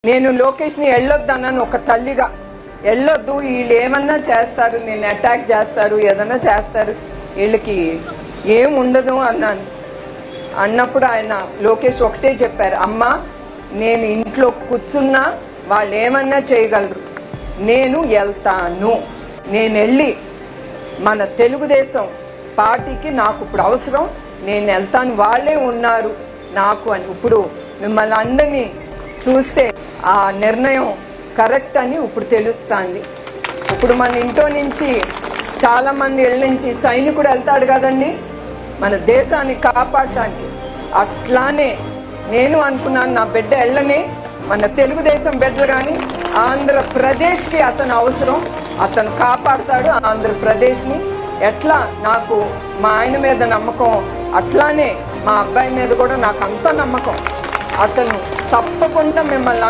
నేను లోకేష్ని వెళ్ళొద్దన్నాను ఒక తల్లిగా. వెళ్ళొద్దు, వీళ్ళు ఏమన్నా చేస్తారు, నేను అటాక్ చేస్తారు, ఏదన్నా చేస్తారు, వీళ్ళకి ఏం ఉండదు అన్నాను. అన్నప్పుడు ఆయన లోకేష్ ఒకటే చెప్పారు, అమ్మ నేను ఇంట్లో కూర్చున్నా వాళ్ళు ఏమన్నా చేయగలరు, నేను వెళ్తాను, నేను వెళ్ళి మన తెలుగుదేశం పార్టీకి నాకు ఇప్పుడు అవసరం, నేను వెళ్తాను, వాళ్ళే ఉన్నారు నాకు అని. ఇప్పుడు మిమ్మల్ని అందరినీ చూస్తే ఆ నిర్ణయం కరెక్ట్ అని ఇప్పుడు తెలుస్తుంది. ఇప్పుడు మన ఇంట్లో నుంచి చాలామంది ఇళ్ళ నుంచి సైనికుడు వెళ్తాడు కదండి మన దేశాన్ని కాపాడటానికి. అట్లానే నేను అనుకున్నాను, నా బిడ్డ వెళ్ళనే మన తెలుగుదేశం బిడ్డలు కానీ ఆంధ్రప్రదేశ్కి అతను అవసరం, అతను కాపాడుతాడు ఆంధ్రప్రదేశ్ని. ఎట్లా నాకు మా ఆయన మీద నమ్మకం, అట్లానే మా అబ్బాయి మీద కూడా నాకు అంత నమ్మకం. అతను తప్పకుండా మిమ్మల్ని